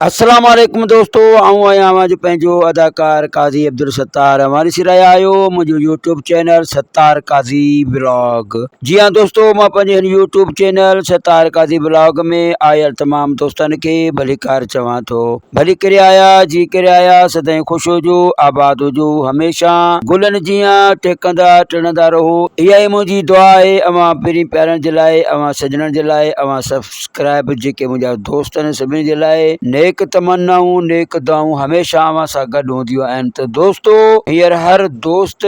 अस्सलाम वालेकुम दोस्तों, आऊं आहियां अॼु पंहिंजो अदाकार काज़ी अब्दुल सत्तार हमारी सिराया आयो मुंहिंजो यूट्यूब चैनल सत्तार काज़ी ब्लॉग। जी हाँ दोस्तों, मां पंहिंजे हिन यूट्यूब चैनल सत्तार काज़ी ब्लॉग में आयल तमाम दोस्तनि खे भलीकार चवां थो। भली करे आया, जी करे आया, सदाईं ख़ुशि हुजो, आबाद हुजो, हमेशा गुलनि जीअं टेकंदा टिणंदा रहो, इहा ई मुंहिंजी दुआ आहे। अवां पहिरीं प्यारनि जे लाइ, अवां सजणनि जे लाइ, अवां सब्सक्राइब जेके मुंहिंजा दोस्त आहिनि सभिनी जे लाइ नेक तमन्नाऊं, नेक दुआऊं हमेशा अवां सां गॾु हूंदियूं आहिनि। त दोस्तो, हींअर हर दोस्त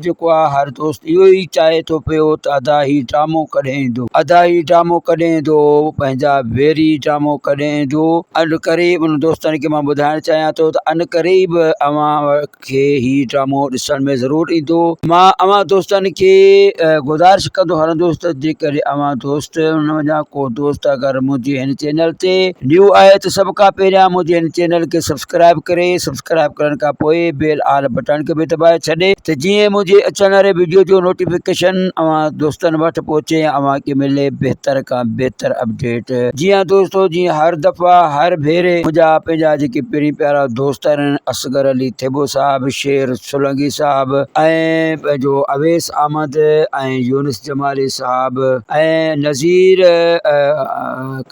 जेको आहे, हर दोस्त इहो ई चाहे थो पियो त अदा ही ड्रामो कॾहिं ईंदो, अदा ही ड्रामो कॾहिं ईंदो, पंहिंजा वेरी ड्रामो कॾहिं ईंदो। अन क़रीब उन दोस्तनि खे मां ॿुधाइणु चाहियां थो त अन क़रीब अवां खे ही ड्रामो ॾिसण में ज़रूरु ईंदो। मां अवां दोस्तनि खे गुज़ारिश कंदो हलंदुसि त जेकॾहिं अवां दोस्त उनजा को दोस्त अगरि मुंहिंजे हिन चैनल ते न्यू आहे त सभ खां पहिरियां मुंहिंजे हिन चैनल खे सब्सक्राइब करे, सब्सक्राइब करण खां पोइ बेल आल बटन खे बि दॿाए छॾे त जीअं मुंहिंजे अचण वारे वीडियो जो नोटिफिकेशन अवां दोस्तनि वटि पहुचे, अवां खे मिले बहितर खां बहितर अपडेट। जी हाँ दोस्तों, जीअं हर दफ़ा हर भेरे मुंहिंजा पंहिंजा जेके पहिरीं प्यारा दोस्त आहिनि, असगर अली थेबो साहब, शेर सोलंकी साहब, ऐं पंहिंजो अवेस अहमद, ऐं यूनिस जमाली साहब, ऐं नज़ीर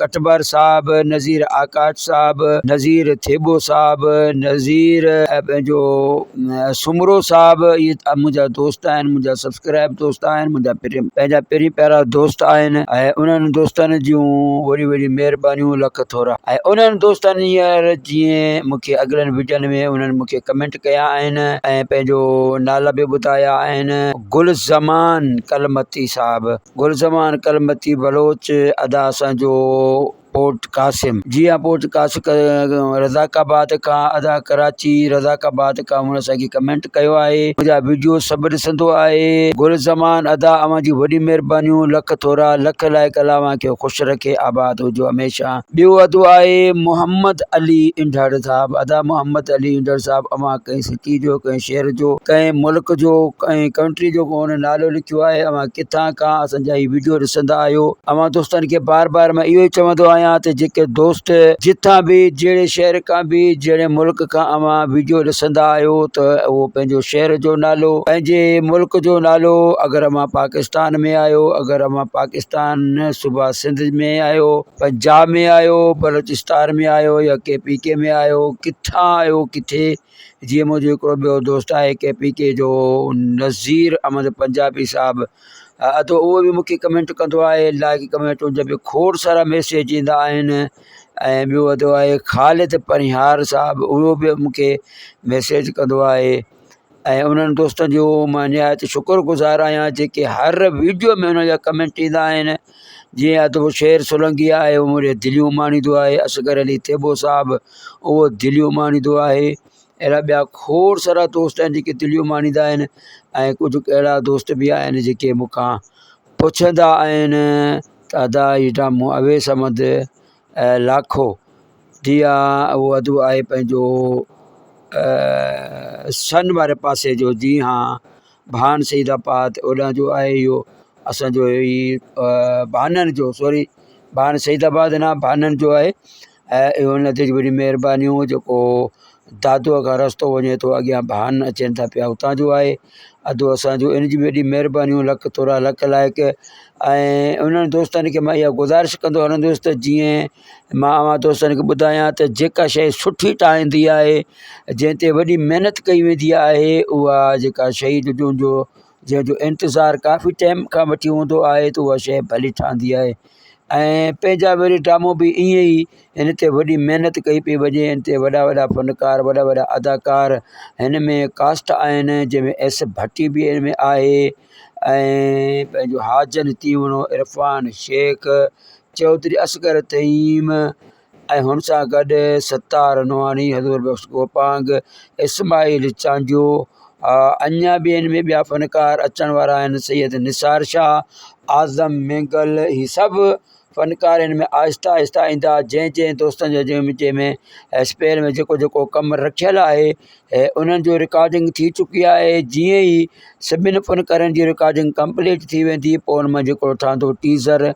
कटबर साहब, नज़ीर आकाश साहब, नज़ीर थेबो साहब, नज़ीर पंहिंजो सुमरो साहब, इहे मुंहिंजा दोस्त आहिनि, मुंहिंजा सब्सक्राइब दोस्त आहिनि, मुंहिंजा पंहिंजा पहिरीं प्यारा दोस्त आहिनि। ऐं उन्हनि दोस्तनि जूं वॾी वॾी महिरबानियूं लख थोरा। ऐं उन्हनि दोस्तनि हींअर जीअं मूंखे अॻिलनि वीडियोनि में उन्हनि मूंखे कमेंट कया आहिनि ऐं पंहिंजो नाला बि ॿुधाया आहिनि। गुलज़मान कलमती साहब, गुलज़मान कलमती बलोच, अदा असांजो पोर्ट कासिम। जी हाँ, पोर्ट कासिम रज़ाकाबाद खां, अदा कराची रज़ाकाबाद खां हुन असांखे कमेंट कयो आहे। मुंहिंजा वीडियो सभु ॾिसंदो आहे। गुलज़मान अदा, अवां जी वॾी महिरबानियूं लख थोरा, लख लाइक अला अवां खे ख़ुशि रखे, आबाद हुजो हमेशा। ॿियो अदो आहे मोहम्मद अली इंदड़ साहब। अदा मोहम्मद अली इंदड़ साहब, अवां कंहिं सिटी जो, कंहिं शहर जो, कंहिं मुल्क जो, कंहिं कंट्री जो कोन नालो लिखियो आहे, अवां किथां खां असांजा ही वीडियो ॾिसंदा आहियो। अवां दोस्तनि खे बार बार मां इहो ई चवंदो आहियां त जेके दोस्त जिथां बि, जहिड़े शहर खां बि, जहिड़े मुल्क खां अवां वीडियो ॾिसंदा आहियो, त उहो पंहिंजो शहर जो नालो, पंहिंजे मुल्क जो नालो, अगरि अवां पाकिस्तान में आहियो, अगरि अवां पाकिस्तान सूबा सिंध में आहियो, पंजाब में आहियो, बलोचिस्तान में आहियो, या KPK में आहियो, किथां आहियो किथे। जीअं मुंहिंजो हिकिड़ो ॿियो दोस्त आहे KPK जो, नज़ीर अहमद पंजाबी साहब, त उहो बि मूंखे कमेंट कंदो आहे, लाइक कमेंट उनजा बि खोड़ सारा मैसेज ईंदा आहिनि। ऐं ॿियो अदो आहे ख़ालिद परिहार साहब, उहो बि मूंखे मैसेज कंदो आहे। ऐं उन्हनि दोस्तनि जो मां निहायत शुक्रगुज़ार आहियां जेके हर वीडियो में उनजा कमेंट ईंदा आहिनि। जीअं अदो शेर सोलंकी आहे, उहो मुंहिंजे दिलियूं माणींदो आहे। असगर अली थेबो साहब, उहो दिलियूं माणींदो आहे। अहिड़ा ॿिया खोड़ सारा दोस्त आहिनि जेके दिलियूं माणींदा आहिनि। ऐं कुझु अहिड़ा दोस्त बि आहिनि जेके मूंखां पुछंदा आहिनि त अदा ही ड्रामो अवेस अहमद लाखो। जी हाँ, उहो अदो आहे पंहिंजो सन वारे पासे जो। जी हाँ, भान सईदाबाद ओॾां जो आहे इहो असांजो ही भाननि जो, सॉरी भान सईदाबाद न, भाननि जो आहे। ऐं इहो नदी जी वॾी महिरबानियूं, जेको दादूअ खां रस्तो वञे थो अॻियां भान अचनि था पिया, हुतां जो आहे अदो असांजो। इन जी वॾी महिरबानियूं लख थोरा, लख लाइक। ऐं उन्हनि दोस्तनि खे मां इहा गुज़ारिश कंदो हलंदुसि त जीअं मां अवां दोस्तनि खे ॿुधायां त जेका शइ सुठी ठाहींदी आहे, जंहिं ते वॾी महिनत कई वेंदी आहे, उहा जेका शइ जो जंहिंजो इंतज़ारु काफ़ी टाइम खां वठी हूंदो आहे, त उहा शइ भली ठहंदी आहे। ऐं पंहिंजा वरी ड्रामो बि ईअं ई हिन ते वॾी महिनत कई पई वञे। हिन ते वॾा वॾा फ़नकार, वॾा वॾा अदाकार हिन में कास्ट आहिनि, जंहिंमें S भट्टी बि हिन में आहे, ऐं पंहिंजो हाजन तीवणो, इरफ़ान शेख, चौधरी असगर तईम, ऐं हुन सां गॾु सत्तार नवानी, हज़ूर बख़्श गोपांग, इस्माइल चांजो, अञा बि हिन में ॿिया फ़नकार अचण वारा आहिनि। सैयद निसार शाह, आज़म मेंगल, ही सभु फ़नकार हिन में आहिस्ता आहिस्ता ईंदा। जंहिं दोस्तनि जो जंहिंमें स्पेल में जेको जेको कमु रखियलु आहे, उन्हनि जो रिकॉर्डिंग थी चुकी आहे। जीअं ई सभिनि फ़नकारनि जी रिकॉर्डिंग कंप्लीट थी वेंदी, पोइ हुन मां जेको ठहंदो टीज़र,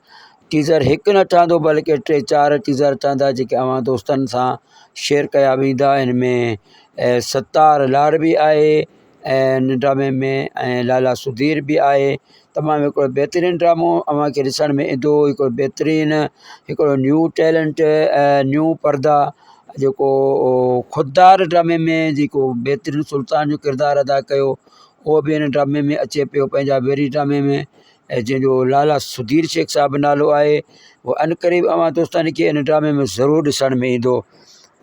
टीज़र हिकु न ठहंदो बल्कि 3-4 टीज़र ठहंदा जेके अवां दोस्तनि सां शेयर कया वेंदा। हिन में सत्तार लाड बि आहे ऐं हिन ड्रामे में ऐं लाला सुधीर बि आहे। तमामु हिकिड़ो बहितरीनु ड्रामो अव्हां खे ॾिसण में ईंदो। हिकिड़ो बहितरीनु हिकिड़ो न्यू टैलेंट न्यू पर्दा जेको ख़ुददार ड्रामे में जेको बहितरीनु सुल्तान जो किरदारु अदा कयो उहो बि हिन ड्रामे में अचे पियो पंहिंजा वेरी ड्रामे में, ऐं जंहिंजो लाला सुधीर शेख साहब नालो आहे। उहो अनक़रीब अवां दोस्तनि खे हिन ड्रामे में ज़रूरु ॾिसण में ईंदो।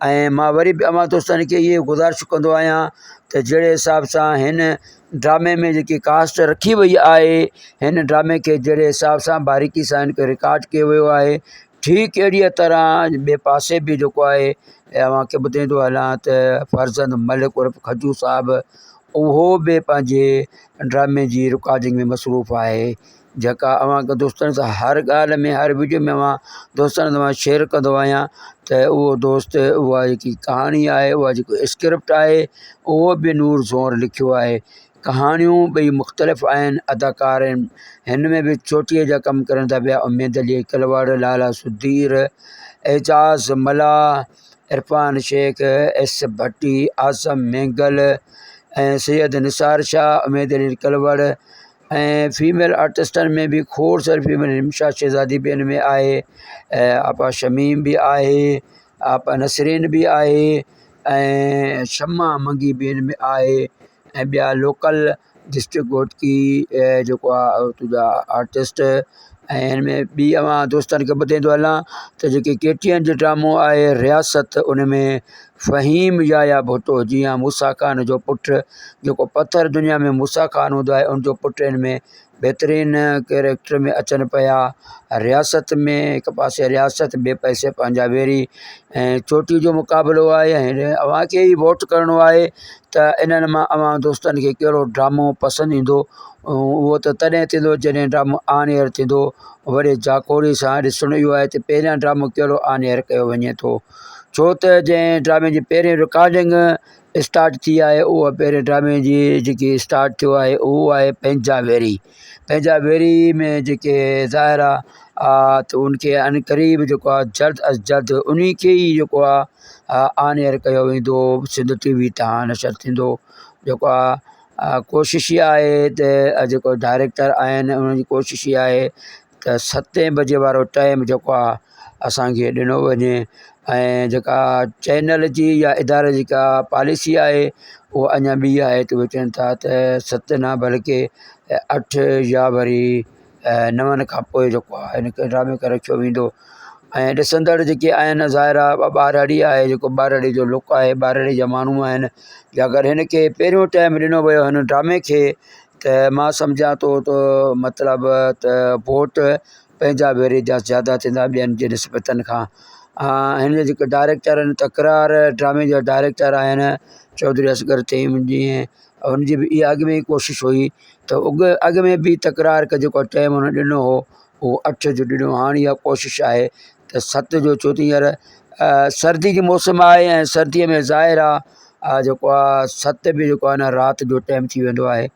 ऐं मां वरी बि अवां दोस्तनि खे इहे गुज़ारिश कंदो आहियां त जहिड़े हिसाब सां हिन ड्रामे में जेकी कास्ट रखी वई आहे, हिन ड्रामे खे जहिड़े हिसाब सां बारीकी सां हिन खे रिकॉर्ड कयो वियो आहे, ठीकु अहिड़ीअ तरह ॿिए पासे बि जेको आहे अव्हां खे ॿुधाईंदो हलां त फर्ज़ंद मलिक उर्फ़ खजू साहब उहो बि पंहिंजे ड्रामे जी रिकॉर्डिंग में मसरूफ़ आहे, जेका अव्हां दोस्तनि सां हर ॻाल्हि में हर वीडियो में मां दोस्तनि सां शेयर कंदो आहियां त उहो दोस्त उहा जेकी कहाणी आहे उहा जेको स्क्रिप्ट आहे उहो बि नूर ज़ोर लिखियो आहे। कहाणियूं ॿई मुख़्तलिफ़ आहिनि, अदाकार आहिनि, हिन में बि चोटीअ जा कमु करनि था पिया उमेद अली कलवाड़, लाला सुधीर, एजाज़ मला, इरफान शेख, एस भट्टी, आज़म मेंगल ऐं सैयद निसार शाह, उमेद अली कलवड़ ऐं फीमेल आर्टिस्टनि में बि खोड़ सारी फीमेल, रिमशा शहज़ादी बि हिन में आहे, आपा शमीम बि आहे, आपा नसरीन बि आहे ऐं शमा मंगी बि हिन में आहे ऐं ॿिया लोकल डिस्ट्रिक्ट गोटकी जेको आहे तुंहिंजा आर्टिस्ट। ऐं हिन में ॿी अवां दोस्तनि खे ॿुधाईंदो हलां त जेके KTN जो ड्रामो आहे रियासत, उन में फ़हीम याया भुट्टो जीअं मूसा ख़ान जो पुटु जेको पथर दुनिया में मूसा ख़ान हूंदो आहे उनजो पुटु हिन में बहितरीनु कैरेक्टर में अचनि पिया। रियासत में हिकु पासे रियासत ॿिए पासे पंहिंजा वेरी ऐं चोटी जो मुक़ाबिलो आहे। हिन अव्हां खे ई वोट करिणो आहे त इन्हनि मां अव्हां दोस्तनि खे कहिड़ो ड्रामो पसंदि ईंदो। उहो त तॾहिं थींदो जॾहिं ड्रामो ऑन एयर थींदो। वरी जाकोड़ी सां ॾिसणो इहो आहे त पहिरियां ड्रामो कहिड़ो ऑन एयर कयो वञे थो, छो त जंहिं ड्रामे जी पहिरीं रिकॉर्डिंग स्टार्ट थी आहे उहा पहिरें ड्रामे जी जेकी स्टार्ट थियो आहे उहो आहे पंहिंजा वेरी। पंहिंजा वेरी में जेके ज़ाहिरा त उनखे अनक़रीब जेको आहे जल्द अज़ जल्द उन खे ई जेको आहे ऑन एयर कयो वेंदो, सिंध TV तां नशर थींदो। जेको आहे कोशिशि इहा आहे त जेको डायरेक्टर आहिनि उन्हनि जी कोशिशि इहा आहे त 7 बजे वारो टाइम जेको आहे असांखे ॾिनो वञे ऐं जेका चैनल जी या इदारे जी का पॉलिसी आहे उहा अञा ॿी आहे त उहे चवनि था त 7 न बल्कि 8 या वरी 9 खां पोइ जेको आहे हिन खे ड्रामे खे रखियो वेंदो। ऐं ॾिसंदड़ जेके आहिनि ज़ाहिरा ॿारहड़ी आहे, जेको ॿारहड़ी जो लुक आहे, ॿारहड़ी जा माण्हू आहिनि, कि अगरि हिन खे पहिरियों टाइम ॾिनो वियो हिन ड्रामे खे त मां सम्झां थो त मतिलबु त वोट पंहिंजा वेरी जा ज़्यादा थींदा ॿियनि जे निस्बतनि खां। हिन जा जेके डायरेक्टर आहिनि तकरार ड्रामे जा डायरेक्टर आहिनि चौधरी असगर तईम, जीअं हुनजी बि इहा अॻु में ई कोशिशि हुई त अॻु में बि तकरार का जेको टाइम हुन ॾिनो हो उहो 8 जो ॾिनो। हाणे इहा कोशिशि आहे त 7 जो, छो त हींअर सर्दी जी मौसम आहे ऐं सर्दीअ में ज़ाहिर आहे जेको आहे 7 बि जेको आहे न राति जो टाइम थी वेंदो आहे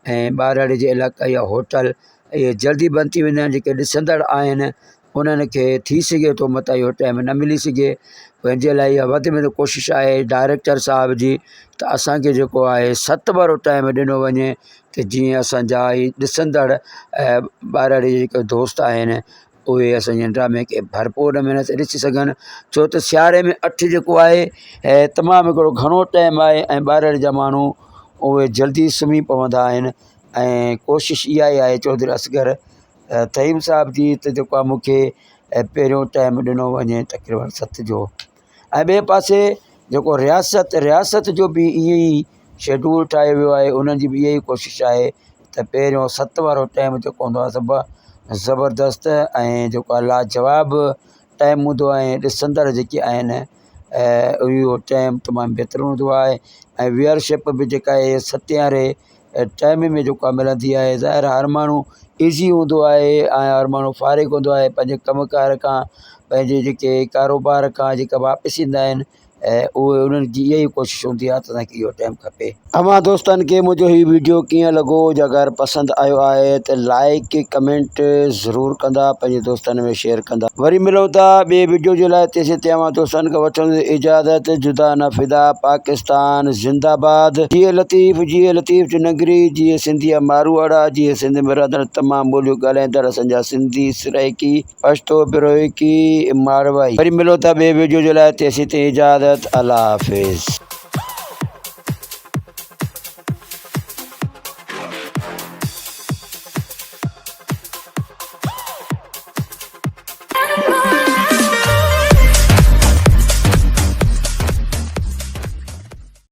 ऐं ॿारहड़ी जे इलाइक़ा या होटल इहे जल्दी बंदि थी वेंदा आहिनि। जेके ॾिसंदड़ आहिनि उन्हनि खे थी सघे थो मता इहो टाइम न मिली सघे, पंहिंजे लाइ इहा वधि में वधि कोशिशि आहे डायरेक्टर साहिब जी त असांखे जेको आहे 7 वारो टाइम ॾिनो वञे त जीअं असांजा ई ॾिसंदड़ ॿारहड़ी जे जेके दोस्त आहिनि उहे असांजे ड्रामे खे भरपूर नमूने सां ॾिसी सघनि, छो त सियारे में 8 जेको आहे तमामु हिकिड़ो घणो टाइम आहे ऐं ॿारहड़ी जा माण्हू उहे जल्दी सुम्ही पवंदा आहिनि। ऐं कोशिशि इहा ई आहे चौधरी असगर तईम साहिब जी त जेको आहे मूंखे पहिरियों टाइम ॾिनो वञे तक़रीबन 7 जो। ऐं ॿिए पासे जेको रियासत जो बि ईअं ई शेड्यूल ठाहियो वियो आहे, उन्हनि जी बि इहा ई कोशिशि आहे त पहिरियों 7 वारो टाइम जेको हूंदो आहे ज़बरदस्त ऐं जेको आहे लाजवाब टाइम हूंदो आहे। ॾिसंदड़ जेके आहिनि इहो टाइम तमामु बहितरीनु हूंदो आहे ऐं वियरशिप बि जेका आहे 7 वारे टाइम में जेको आहे मिलंदी आहे। ज़ाहिर हर माण्हू ईज़ी हूंदो आहे ऐं हर माण्हू फ़ारिग़ हूंदो आहे पंहिंजे कमकार खां, पंहिंजे जेके कारोबार खां जेका वापसि ईंदा आहिनि ऐं उहे उन्हनि जी इहा ई कोशिशि हूंदी आहे त असांखे इहो टाइम खपे। तव्हां दोस्तनि खे मुंहिंजो हीउ वीडियो कीअं लॻो, अगरि पसंदि आयो आहे त लाइक कमेंट ज़रूरु कंदा, पंहिंजे दोस्तनि में शेयर कंदा। वरी मिलूं था ॿिए वीडियो जे लाइ। तेसीं तव्हां दोस्तनि खां वठंदे इजाज़त। जुदा न फिदा, पाकिस्तान ज़िंदाबाद। जिए लतीफ़ जी नगरी, जिए सिंधिया मारवाड़ा, जिए सिंध में रहंदड़ तमामु ॿोलियूं ॻाल्हाईंदड़ असांजा सिंधी, सराइकी, पश्तो, बिरोइकी, मारवाई। वरी मिलूं था ॿिए वीडियो जे लाइ। तेसीं ताईं इजाज़त। अल्लाह हाफ़िज़।